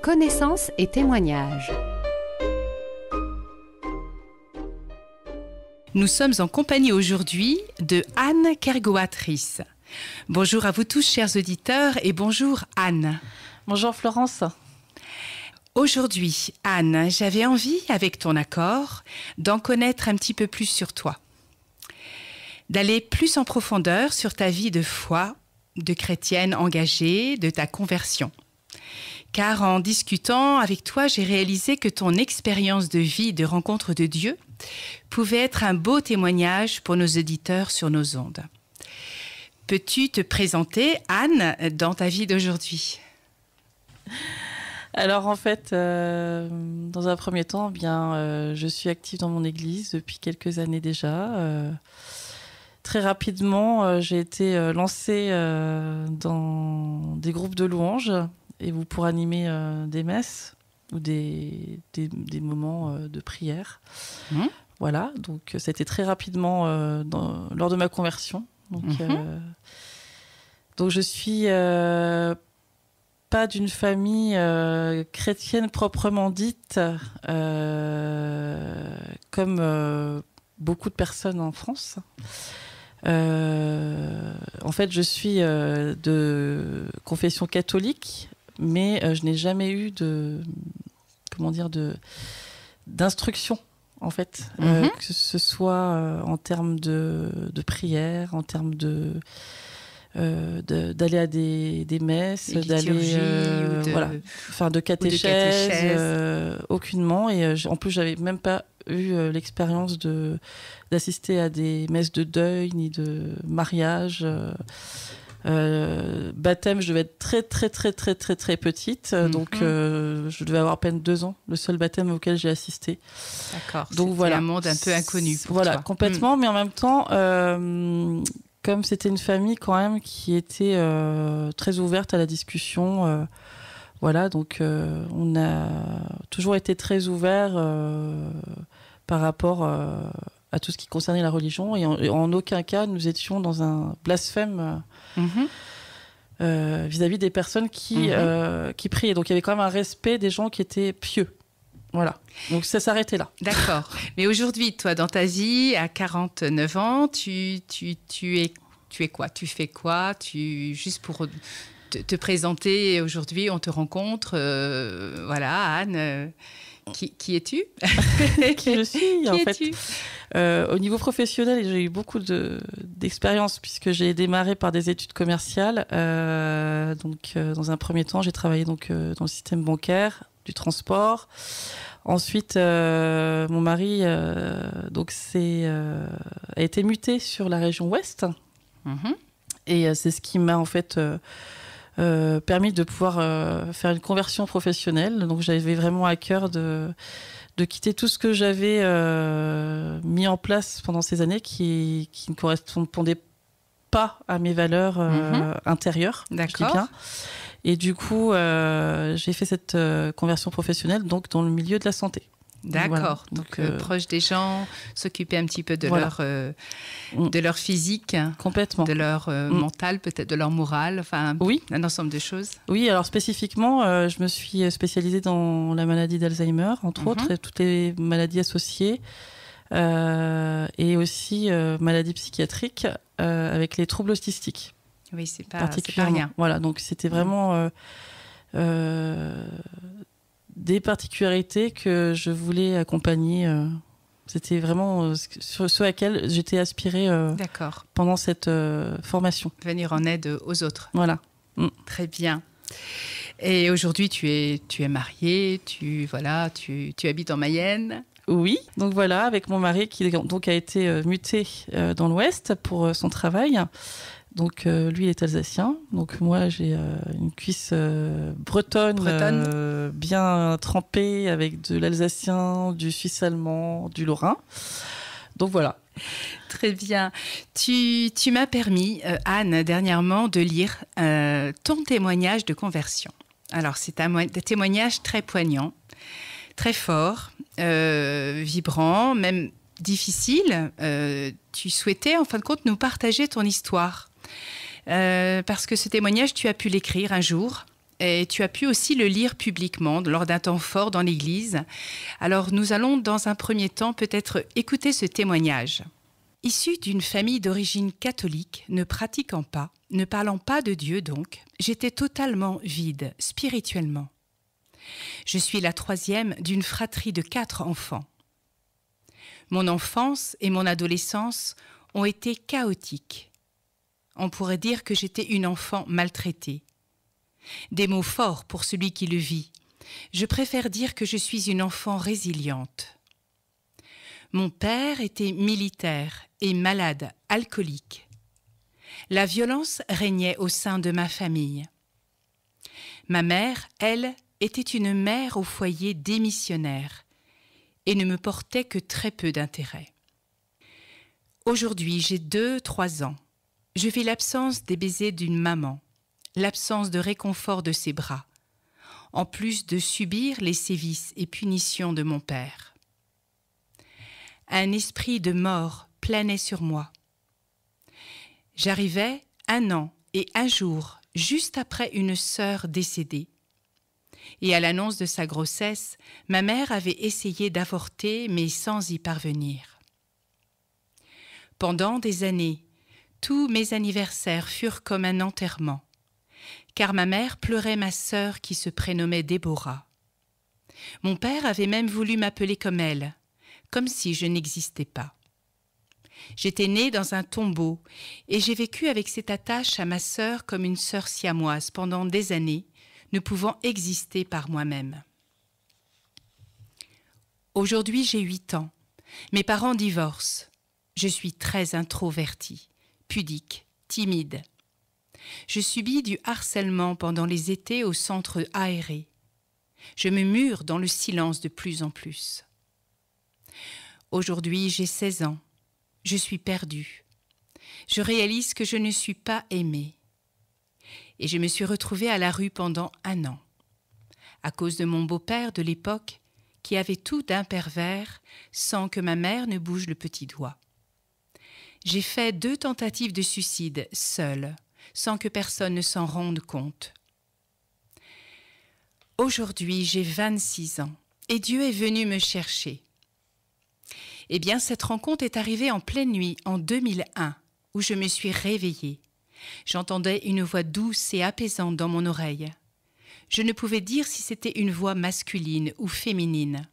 Connaissances et témoignages. Nous sommes en compagnie aujourd'hui de Anne Kergoat-Ries. Bonjour à vous tous, chers auditeurs, et bonjour Anne. Bonjour Florence. Aujourd'hui, Anne, j'avais envie, avec ton accord, d'en connaître un petit peu plus sur toi. D'aller plus en profondeur sur ta vie de foi, de chrétienne engagée, de ta conversion. Car en discutant avec toi, j'ai réalisé que ton expérience de vie de rencontre de Dieu pouvait être un beau témoignage pour nos auditeurs sur nos ondes. Peux-tu te présenter, Anne, dans ta vie d'aujourd'hui ? Alors en fait, dans un premier temps, je suis active dans mon église depuis quelques années déjà. Très rapidement, j'ai été lancée dans des groupes de louanges et pour animer des messes ou des moments de prière. Voilà, donc c'était très rapidement lors de ma conversion. Donc je suis pas d'une famille chrétienne proprement dite, comme beaucoup de personnes en France. En fait, je suis de confession catholique, mais je n'ai jamais eu d'instruction, en fait, que ce soit en termes de prière, en termes d'aller à des messes, de catéchèse, aucunement. Et en plus, j'avais même pas eu l'expérience d'assister à des messes de deuil ni de mariage. Baptême, je devais être très petite, donc je devais avoir à peine 2 ans, le seul baptême auquel j'ai assisté. D'accord, donc c'était voilà, un monde un peu inconnu pour toi. Complètement, mais en même temps, comme c'était une famille quand même qui était très ouverte à la discussion, donc on a toujours été très ouvert par rapport à tout ce qui concernait la religion, et en aucun cas nous étions dans un blasphème vis-à-vis des personnes qui priaient. Donc il y avait quand même un respect des gens qui étaient pieux. Voilà, donc ça s'arrêtait là. D'accord. Mais aujourd'hui, toi, dans ta vie, à 49 ans, tu es quoi ? Tu fais quoi ? Juste pour te présenter, aujourd'hui, on te rencontre. Voilà, Anne, qui es-tu ? Qui je suis, en fait. Au niveau professionnel, j'ai eu beaucoup d'expérience, puisque j'ai démarré par des études commerciales. Dans un premier temps, j'ai travaillé dans le système bancaire, du transport. Ensuite, mon mari a été muté sur la région ouest. Et c'est ce qui m'a en fait permis de pouvoir faire une conversion professionnelle. Donc j'avais vraiment à cœur de quitter tout ce que j'avais mis en place pendant ces années qui ne correspondaient pas à mes valeurs intérieures. D'accord. Je dis bien. Et du coup, j'ai fait cette conversion professionnelle donc dans le milieu de la santé. D'accord. Donc proche des gens, s'occuper un petit peu de leur physique, complètement, de leur mental, peut-être de leur morale, enfin un ensemble de choses. Oui, alors spécifiquement, je me suis spécialisée dans la maladie d'Alzheimer, entre autres, et toutes les maladies associées, et aussi maladies psychiatriques avec les troubles autistiques. Oui, c'est pas rien. Voilà, donc c'était vraiment des particularités que je voulais accompagner. C'était vraiment sur ce à quel j'étais aspirée pendant cette formation. Venir en aide aux autres. Voilà. Très bien. Et aujourd'hui, tu es mariée, tu habites en Mayenne. Oui, donc voilà, avec mon mari qui donc a été muté dans l'Ouest pour son travail. Donc lui il est alsacien, donc moi j'ai une cuisse bretonne. Bien trempée avec de l'alsacien, du suisse allemand, du lorrain. Donc voilà. Très bien. Tu m'as permis, Anne, dernièrement, de lire ton témoignage de conversion. Alors c'est un témoignage très poignant, très fort, vibrant, même difficile. Tu souhaitais en fin de compte nous partager ton histoire. Parce que ce témoignage, tu as pu l'écrire un jour et tu as pu aussi le lire publiquement lors d'un temps fort dans l'Église. Alors nous allons dans un premier temps peut-être écouter ce témoignage. Issue d'une famille d'origine catholique, ne pratiquant pas, ne parlant pas de Dieu donc, j'étais totalement vide spirituellement. Je suis la troisième d'une fratrie de 4 enfants. Mon enfance et mon adolescence ont été chaotiques. On pourrait dire que j'étais une enfant maltraitée. Des mots forts pour celui qui le vit. Je préfère dire que je suis une enfant résiliente. Mon père était militaire et malade, alcoolique. La violence régnait au sein de ma famille. Ma mère, elle, était une mère au foyer démissionnaire et ne me portait que très peu d'intérêt. Aujourd'hui, j'ai 2-3 ans. Je vis l'absence des baisers d'une maman, l'absence de réconfort de ses bras, en plus de subir les sévices et punitions de mon père. Un esprit de mort planait sur moi. J'arrivais 1 an et 1 jour juste après une sœur décédée. Et à l'annonce de sa grossesse, ma mère avait essayé d'avorter, mais sans y parvenir. Pendant des années, tous mes anniversaires furent comme un enterrement, car ma mère pleurait ma sœur qui se prénommait Déborah. Mon père avait même voulu m'appeler comme elle, comme si je n'existais pas. J'étais née dans un tombeau et j'ai vécu avec cette attache à ma sœur comme une sœur siamoise pendant des années, ne pouvant exister par moi-même. Aujourd'hui, j'ai 8 ans. Mes parents divorcent. Je suis très introvertie, pudique, timide. Je subis du harcèlement pendant les étés au centre aéré. Je me mure dans le silence de plus en plus. Aujourd'hui, j'ai 16 ans. Je suis perdue. Je réalise que je ne suis pas aimée. Et je me suis retrouvée à la rue pendant 1 an, à cause de mon beau-père de l'époque qui avait tout d'un pervers sans que ma mère ne bouge le petit doigt. J'ai fait 2 tentatives de suicide seule, sans que personne ne s'en rende compte. Aujourd'hui, j'ai 26 ans et Dieu est venu me chercher. Eh bien, cette rencontre est arrivée en pleine nuit, en 2001, où je me suis réveillée. J'entendais une voix douce et apaisante dans mon oreille. Je ne pouvais dire si c'était une voix masculine ou féminine.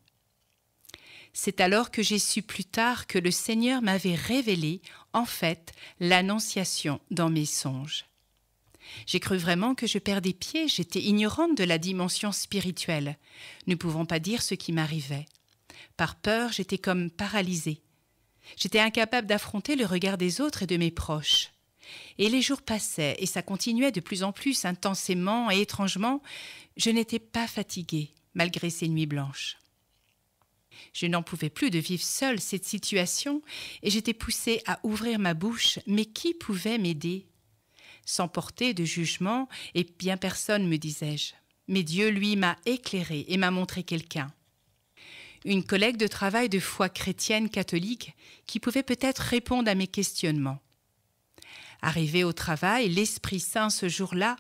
C'est alors que j'ai su plus tard que le Seigneur m'avait révélé, en fait, l'Annonciation dans mes songes. J'ai cru vraiment que je perdais pied, j'étais ignorante de la dimension spirituelle, ne pouvant pas dire ce qui m'arrivait. Par peur, j'étais comme paralysée. J'étais incapable d'affronter le regard des autres et de mes proches. Et les jours passaient, et ça continuait de plus en plus intensément et étrangement. Je n'étais pas fatiguée, malgré ces nuits blanches. Je n'en pouvais plus de vivre seule cette situation, et j'étais poussée à ouvrir ma bouche, mais qui pouvait m'aider? Sans porter de jugement, et bien personne, me disais-je. Mais Dieu, lui, m'a éclairée et m'a montré quelqu'un. Une collègue de travail de foi chrétienne catholique qui pouvait peut-être répondre à mes questionnements. Arrivée au travail, l'Esprit Saint ce jour-là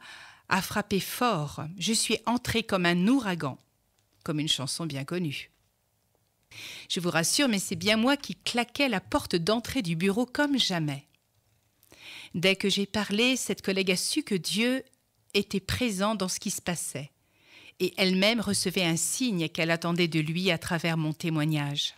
a frappé fort. Je suis entrée comme un ouragan, comme une chanson bien connue. Je vous rassure, mais c'est bien moi qui claquais la porte d'entrée du bureau comme jamais. Dès que j'ai parlé, cette collègue a su que Dieu était présent dans ce qui se passait. Et elle-même recevait un signe qu'elle attendait de lui à travers mon témoignage.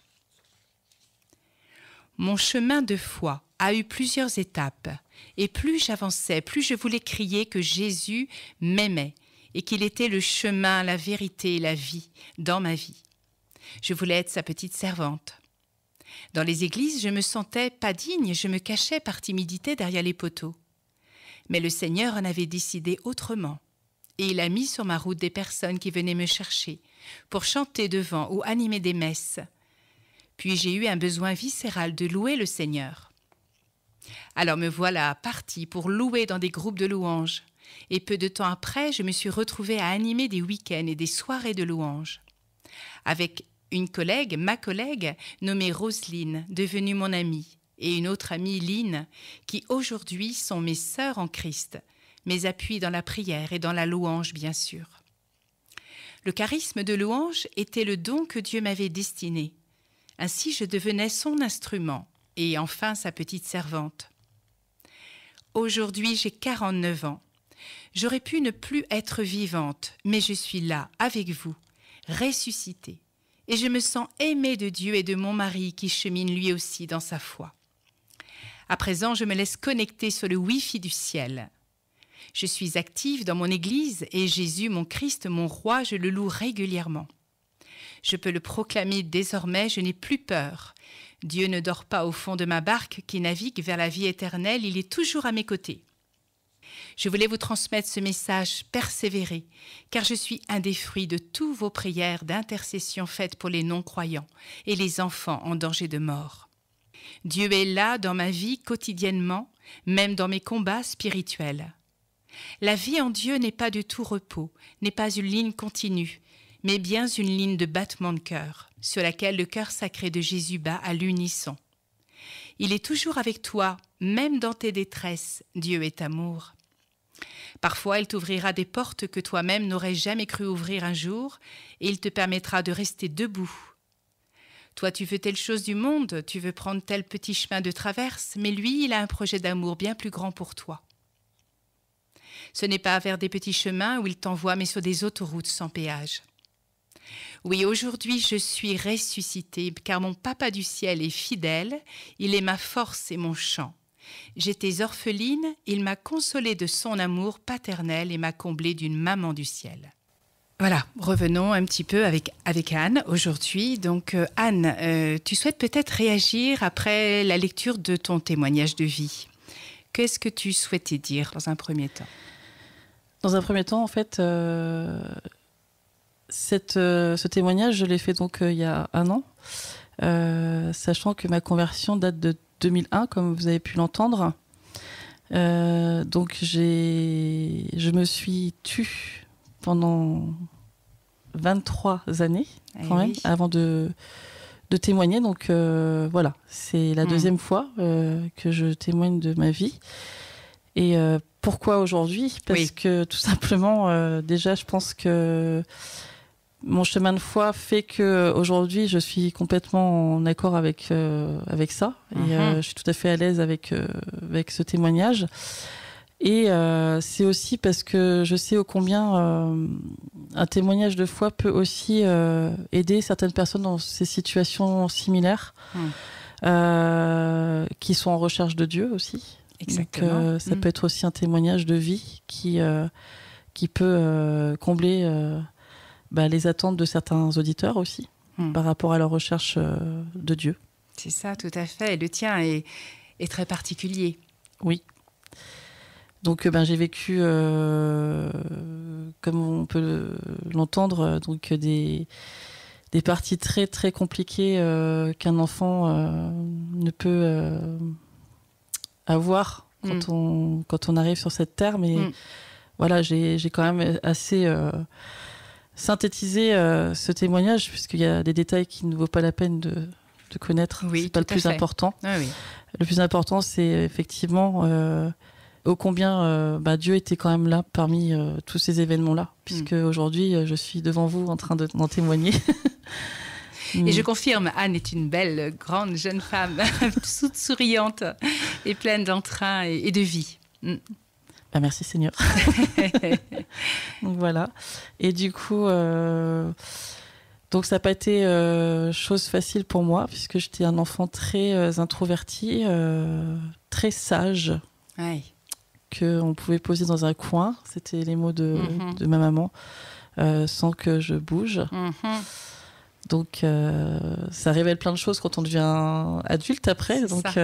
Mon chemin de foi a eu plusieurs étapes, et plus j'avançais, plus je voulais crier que Jésus m'aimait et qu'il était le chemin, la vérité et la vie dans ma vie. Je voulais être sa petite servante. Dans les églises, je me sentais pas digne, je me cachais par timidité derrière les poteaux. Mais le Seigneur en avait décidé autrement. Et il a mis sur ma route des personnes qui venaient me chercher pour chanter devant ou animer des messes. Puis j'ai eu un besoin viscéral de louer le Seigneur. Alors me voilà partie pour louer dans des groupes de louanges. Et peu de temps après, je me suis retrouvée à animer des week-ends et des soirées de louanges. Avec une collègue, ma collègue, nommée Roselyne, devenue mon amie, et une autre amie, Lynn, qui aujourd'hui sont mes sœurs en Christ, mes appuis dans la prière et dans la louange, bien sûr. Le charisme de louange était le don que Dieu m'avait destiné. Ainsi, je devenais son instrument et enfin sa petite servante. Aujourd'hui, j'ai 49 ans. J'aurais pu ne plus être vivante, mais je suis là, avec vous, ressuscitée. Et je me sens aimée de Dieu et de mon mari qui chemine lui aussi dans sa foi. À présent, je me laisse connecter sur le Wi-Fi du ciel. Je suis active dans mon église et Jésus, mon Christ, mon roi, je le loue régulièrement. Je peux le proclamer désormais, je n'ai plus peur. Dieu ne dort pas au fond de ma barque qui navigue vers la vie éternelle, il est toujours à mes côtés. Je voulais vous transmettre ce message, persévérer, car je suis un des fruits de tous vos prières d'intercession faites pour les non-croyants et les enfants en danger de mort. Dieu est là dans ma vie quotidiennement, même dans mes combats spirituels. La vie en Dieu n'est pas du tout repos, n'est pas une ligne continue, mais bien une ligne de battement de cœur, sur laquelle le cœur sacré de Jésus bat à l'unisson. Il est toujours avec toi, même dans tes détresses, Dieu est amour. Parfois, il t'ouvrira des portes que toi-même n'aurais jamais cru ouvrir un jour, et il te permettra de rester debout. Toi, tu veux telle chose du monde, tu veux prendre tel petit chemin de traverse, mais lui, il a un projet d'amour bien plus grand pour toi. Ce n'est pas vers des petits chemins où il t'envoie, mais sur des autoroutes sans péage. Oui, aujourd'hui, je suis ressuscitée, car mon Papa du ciel est fidèle, il est ma force et mon chant. J'étais orpheline, il m'a consolée de son amour paternel et m'a comblée d'une maman du ciel. Voilà, revenons un petit peu avec Anne aujourd'hui. Donc Anne, tu souhaites peut-être réagir après la lecture de ton témoignage de vie. Qu'est-ce que tu souhaitais dire dans un premier temps ? Dans un premier temps, en fait, ce témoignage, je l'ai fait donc il y a 1 an, sachant que ma conversion date de 2001, comme vous avez pu l'entendre. Donc je me suis tue pendant 23 années quand même, avant de témoigner. Donc voilà, c'est la deuxième fois que je témoigne de ma vie. Et pourquoi aujourd'hui ? Parce que tout simplement, déjà, je pense que mon chemin de foi fait que aujourd'hui, je suis complètement en accord avec ça. Et je suis tout à fait à l'aise avec ce témoignage. Et c'est aussi parce que je sais ô combien un témoignage de foi peut aussi aider certaines personnes dans ces situations similaires, qui sont en recherche de Dieu aussi. Exactement. Donc, ça peut être aussi un témoignage de vie qui peut combler les attentes de certains auditeurs aussi, par rapport à leur recherche de Dieu. C'est ça, tout à fait. Et le tien est très particulier. Oui. Donc, j'ai vécu, comme on peut l'entendre, donc des parties très, très compliquées qu'un enfant ne peut avoir quand on arrive sur cette terre. Mais voilà, j'ai quand même assez synthétisé ce témoignage, puisqu'il y a des détails qui ne vaut pas la peine de connaître. Oui, c'est pas le plus important. Ah, oui. Le plus important, c'est effectivement ô combien Dieu était quand même là parmi tous ces événements-là, puisque aujourd'hui, je suis devant vous en train d'en témoigner. Et je confirme, Anne est une belle, grande, jeune femme, toute souriante et pleine d'entrain et de vie. Merci Seigneur. Donc voilà. Et du coup, donc ça n'a pas été chose facile pour moi, puisque j'étais un enfant très introverti, très sage, qu'on pouvait poser dans un coin. C'était les mots de ma maman, sans que je bouge. Donc, ça révèle plein de choses quand on devient adulte après. Donc,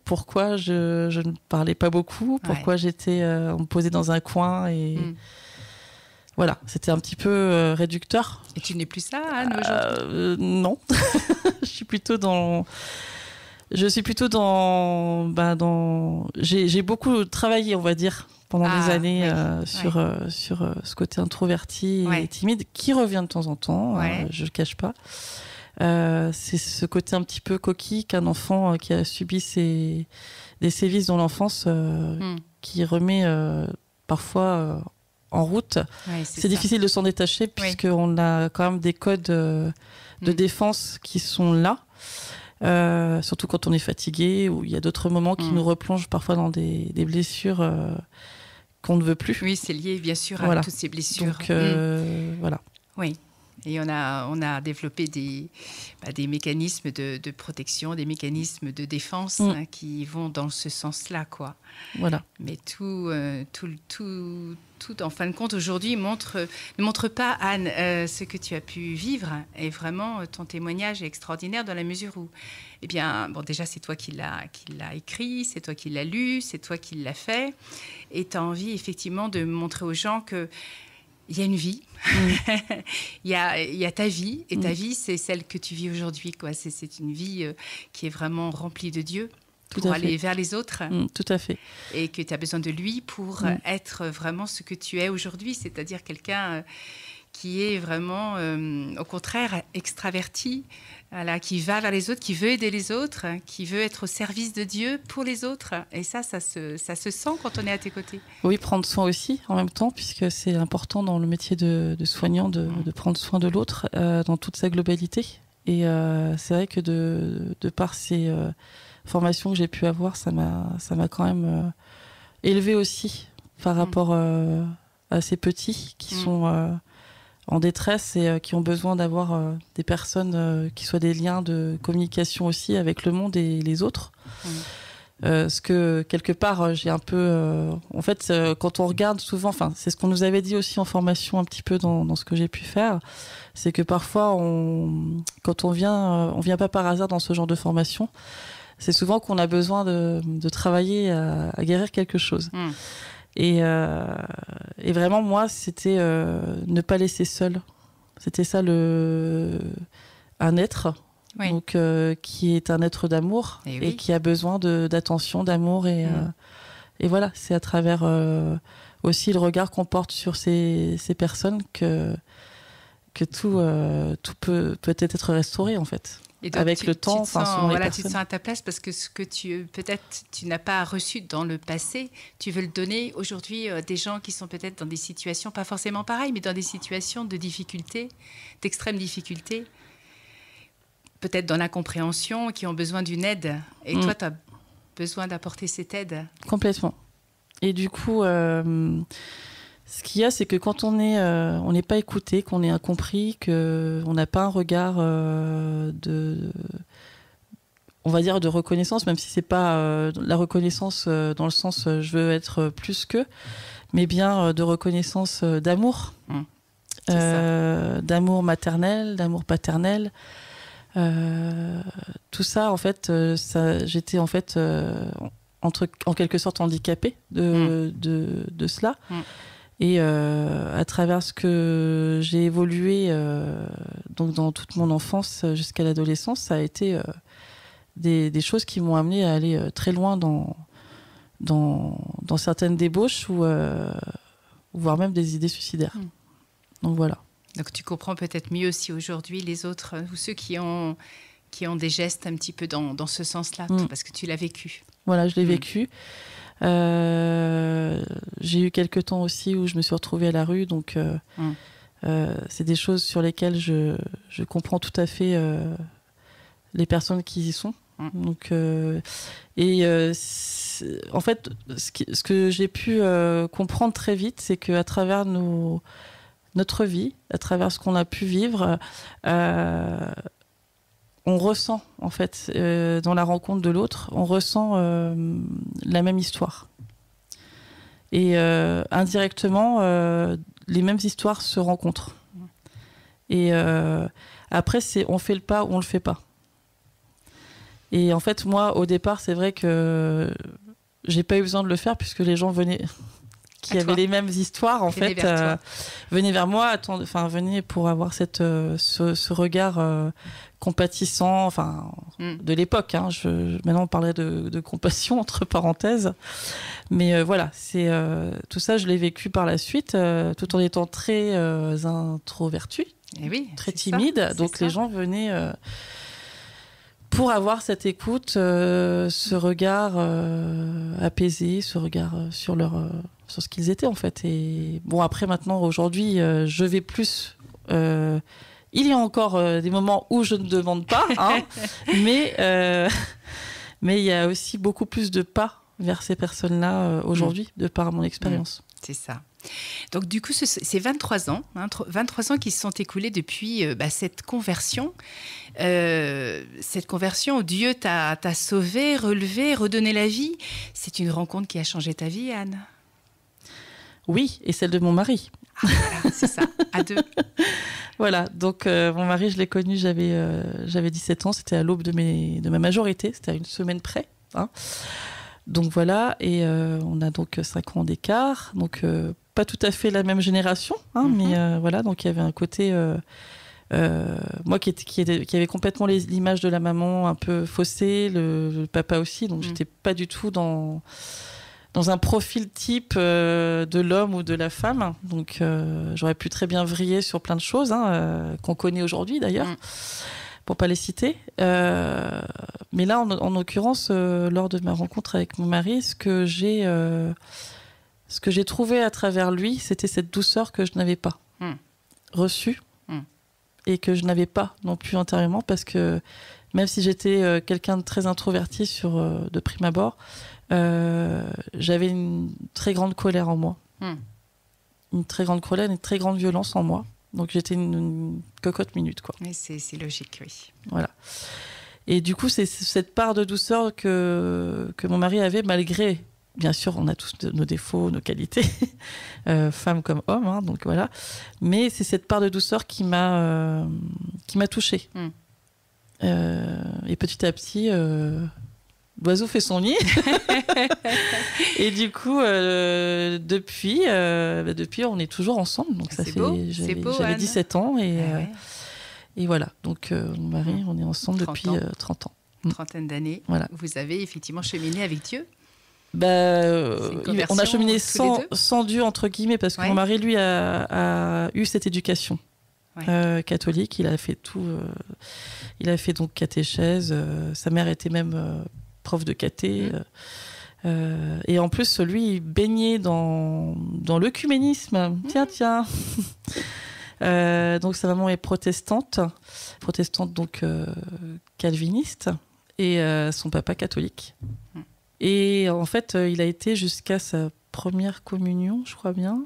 pourquoi je ne parlais pas beaucoup, pourquoi on me posait dans un coin et voilà, c'était un petit peu réducteur. Et tu n'es plus ça, Anne, aujourd'hui ? Non, je suis plutôt dans. J'ai beaucoup travaillé, on va dire, pendant des années sur ce côté introverti et timide, qui revient de temps en temps, je le cache pas. C'est ce côté un petit peu coquille qu'un enfant qui a subi des sévices dans l'enfance qui remet parfois en route, c'est difficile de s'en détacher puisqu'on a quand même des codes de défense qui sont là. Surtout quand on est fatigué ou il y a d'autres moments qui nous replongent parfois dans des blessures qu'on ne veut plus. Oui, c'est lié bien sûr à toutes ces blessures. Donc voilà. Oui. Et on a développé des mécanismes de protection, des mécanismes de défense qui vont dans ce sens-là, quoi. Voilà. Mais tout, en fin de compte, aujourd'hui, ne montre pas, Anne, ce que tu as pu vivre. Et vraiment, ton témoignage est extraordinaire dans la mesure où, eh bien, bon, déjà, c'est toi qui l'as écrit, c'est toi qui l'as lu, c'est toi qui l'as fait. Et tu as envie, effectivement, de montrer aux gens que il y a une vie, il y a ta vie, et ta vie, c'est celle que tu vis aujourd'hui, quoi. C'est une vie qui est vraiment remplie de Dieu pour aller vers les autres. Tout à fait. Et que tu as besoin de lui pour être vraiment ce que tu es aujourd'hui, c'est-à-dire quelqu'un qui est vraiment, au contraire, extraverti, voilà, qui va vers les autres, qui veut aider les autres, qui veut être au service de Dieu pour les autres. Et ça se sent quand on est à tes côtés. Oui, prendre soin aussi en même temps, puisque c'est important dans le métier de soignant de prendre soin de l'autre dans toute sa globalité. Et c'est vrai que de par ces formations que j'ai pu avoir, ça m'a quand même élevé aussi par rapport à ces petits qui sont en détresse et qui ont besoin d'avoir des personnes qui soient des liens de communication aussi avec le monde et les autres. Ce que quelque part j'ai un peu en fait quand on regarde souvent, enfin c'est ce qu'on nous avait dit aussi en formation un petit peu dans ce que j'ai pu faire, c'est que parfois quand on vient pas par hasard dans ce genre de formation, c'est souvent qu'on a besoin de travailler à guérir quelque chose. Et vraiment, moi, c'était ne pas laisser seul. C'était ça un être, donc, qui est un être d'amour et qui a besoin d'attention, d'amour. Et voilà, c'est à travers aussi le regard qu'on porte sur ces personnes que tout peut être restauré, en fait. Et donc, avec le temps, tu te sens à ta place parce que ce que peut-être tu n'as pas reçu dans le passé, tu veux le donner aujourd'hui à des gens qui sont peut-être dans des situations pas forcément pareilles, mais dans des situations de difficulté, d'extrême difficulté, peut-être dans l'incompréhension, qui ont besoin d'une aide. Et toi, tu as besoin d'apporter cette aide. Complètement. Et du coup, ce qu'il y a, c'est que quand on n'est pas écouté, qu'on est incompris, qu'on n'a pas un regard on va dire de reconnaissance, même si c'est pas la reconnaissance dans le sens je veux être plus que, mais bien de reconnaissance d'amour, d'amour maternel, d'amour paternel. Tout ça, en fait, j'étais en fait en quelque sorte handicapée de cela. Et à travers ce que j'ai évolué donc dans toute mon enfance jusqu'à l'adolescence, ça a été des choses qui m'ont amené à aller très loin dans certaines débauches ou voire même des idées suicidaires. Donc voilà. Donc tu comprends peut-être mieux aussi aujourd'hui les autres ou ceux qui ont des gestes un petit peu dans ce sens-là, parce que tu l'as vécu. Voilà, je l'ai vécu. J'ai eu quelques temps aussi où je me suis retrouvée à la rue, donc c'est des choses sur lesquelles je comprends tout à fait les personnes qui y sont. Donc, en fait, ce que j'ai pu comprendre très vite, c'est qu'à travers notre vie, à travers ce qu'on a pu vivre, on ressent, en fait, dans la rencontre de l'autre, on ressent la même histoire. Et indirectement, les mêmes histoires se rencontrent. Et après, on fait le pas ou on le fait pas. Et en fait, moi, au départ, c'est vrai que j'ai pas eu besoin de le faire puisque les gens venaient... qui avaient les mêmes histoires, en fait, venaient vers moi, venaient pour avoir ce regard compatissant, de l'époque. Hein, maintenant, on parlerait de compassion, entre parenthèses. Mais voilà, tout ça, je l'ai vécu par la suite, tout en étant très introvertie, très timide. Donc, les gens venaient... pour avoir cette écoute, ce regard apaisé, ce regard sur sur ce qu'ils étaient en fait. Et bon, après maintenant, aujourd'hui, je vais plus. Il y a encore des moments où je ne demande pas, hein, mais il y a aussi beaucoup plus de pas vers ces personnes-là aujourd'hui, de par mon expérience. C'est ça. Donc du coup, c'est 23 ans, 23 ans qui se sont écoulés depuis cette conversion où Dieu t'a sauvé, relevé, redonné la vie. C'est une rencontre qui a changé ta vie, Anne? Oui, et celle de mon mari. Ah, voilà, c'est ça, à deux. Voilà, donc mon mari, je l'ai connu, j'avais 17 ans, c'était à l'aube de ma majorité, c'était à une semaine près. Hein. Donc voilà, et on a donc 5 ans d'écart, donc pas tout à fait la même génération, hein, mais voilà, donc il y avait un côté, moi qui avait complètement l'image de la maman un peu faussée, le papa aussi, donc j'étais pas du tout dans un profil type de l'homme ou de la femme, donc j'aurais pu très bien vriller sur plein de choses, hein, qu'on connaît aujourd'hui d'ailleurs. Pour pas les citer. Mais là, en l'occurrence, lors de ma rencontre avec mon mari, ce que j'ai trouvé à travers lui, c'était cette douceur que je n'avais pas reçue et que je n'avais pas non plus intérieurement, parce que même si j'étais quelqu'un de très introverti de prime abord, j'avais une très grande colère en moi. Une très grande colère, une très grande violence en moi. Donc j'étais une cocotte minute, quoi. Mais c'est logique, oui. Voilà. Et du coup, c'est cette part de douceur que mon mari avait, malgré, bien sûr, on a tous nos défauts, nos qualités, femmes comme hommes, hein, donc voilà. Mais c'est cette part de douceur qui m'a touchée. Et petit à petit, l'oiseau fait son nid. Et du coup, depuis, on est toujours ensemble. Donc ça fait, j'avais 17 ans et voilà. Donc mon mari, on est ensemble depuis 30 ans. Une trentaine d'années. Voilà. Vous avez effectivement cheminé avec Dieu. On a cheminé sans Dieu, entre guillemets, parce que mon mari, lui, a eu cette éducation catholique. Il a fait tout. Il a fait donc catéchèse. Sa mère était même prof de caté. Et en plus, lui, il baignait dans l'œcuménisme. Tiens. Donc sa maman est protestante donc calviniste, et son papa catholique. Et en fait, il a été jusqu'à sa première communion, je crois bien.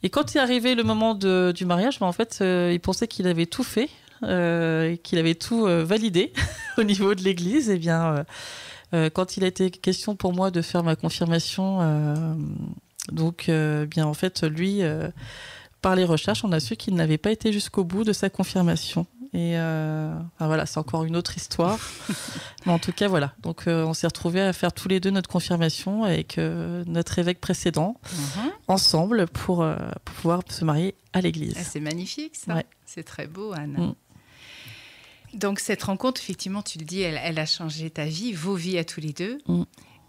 Et quand est arrivé le moment du mariage, en fait, il pensait qu'il avait tout fait, qu'il avait tout validé au niveau de l'église. Et bien, quand il a été question pour moi de faire ma confirmation, bien en fait, lui, par les recherches, on a su qu'il n'avait pas été jusqu'au bout de sa confirmation. Et voilà, c'est encore une autre histoire. Mais en tout cas, voilà. Donc, on s'est retrouvés à faire tous les deux notre confirmation avec notre évêque précédent, ensemble, pour pouvoir se marier à l'église. Ah, c'est magnifique, ça. Ouais. C'est très beau, Anne. Donc, cette rencontre, effectivement, tu le dis, elle a changé ta vie, vos vies à tous les deux.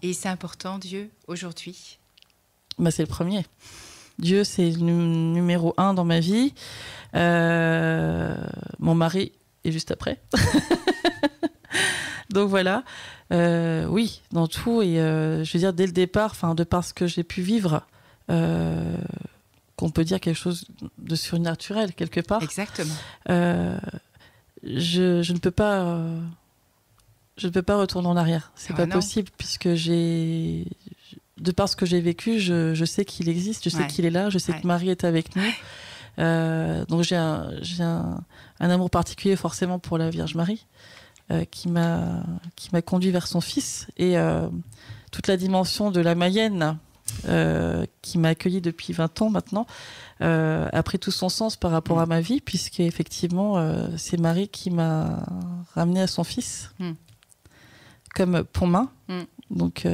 Et c'est important, Dieu, aujourd'hui? C'est le premier. Dieu, c'est le numéro 1 dans ma vie. Mon mari est juste après. Donc voilà. Oui, dans tout. Et je veux dire, dès le départ, de par ce que j'ai pu vivre, qu'on peut dire quelque chose de surnaturel, quelque part. Exactement. Je ne peux pas... je ne peux pas retourner en arrière. C'est pas possible, puisque de par ce que j'ai vécu, je sais qu'il existe, je sais qu'il est là, je sais que Marie est avec nous. Donc j'ai un amour particulier forcément pour la Vierge Marie, qui m'a conduit vers son fils. Et toute la dimension de la Mayenne, qui m'a accueillie depuis 20 ans maintenant, a pris tout son sens par rapport à ma vie, puisque effectivement, c'est Marie qui m'a ramenée à son fils, comme Pontmain. Donc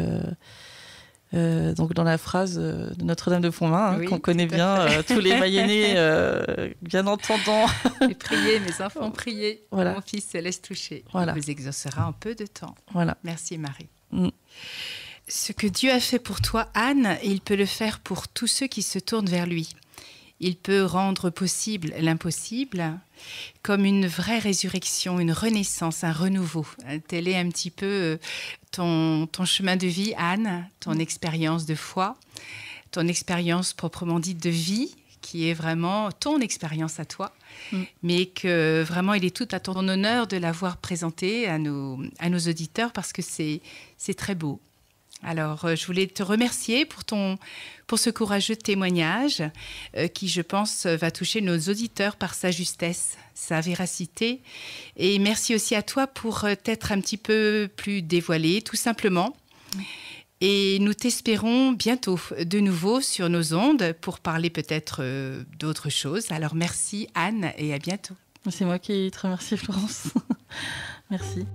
dans la phrase de Notre-Dame de Pontmain, qu'on connaît bien, tous les Mayennais, bien entendant. Et priez, mes enfants, priez. Voilà. Mon fils se laisse toucher. Voilà. Il vous exaucera en peu de temps. Voilà. Merci, Marie. Ce que Dieu a fait pour toi, Anne, il peut le faire pour tous ceux qui se tournent vers lui. Il peut rendre possible l'impossible, comme une vraie résurrection, une renaissance, un renouveau. Tel est un petit peu ton chemin de vie, Anne, ton expérience de foi, ton expérience proprement dite de vie, qui est vraiment ton expérience à toi, mais que vraiment il est tout à ton honneur de l'avoir présentée à nos auditeurs parce que c'est très beau. Alors, je voulais te remercier pour ce courageux témoignage qui, je pense, va toucher nos auditeurs par sa justesse, sa véracité. Et merci aussi à toi pour t'être un petit peu plus dévoilé, tout simplement. Et nous t'espérons bientôt de nouveau sur nos ondes pour parler peut-être d'autres choses. Alors, merci Anne et à bientôt. C'est moi qui te remercie, Florence. Merci.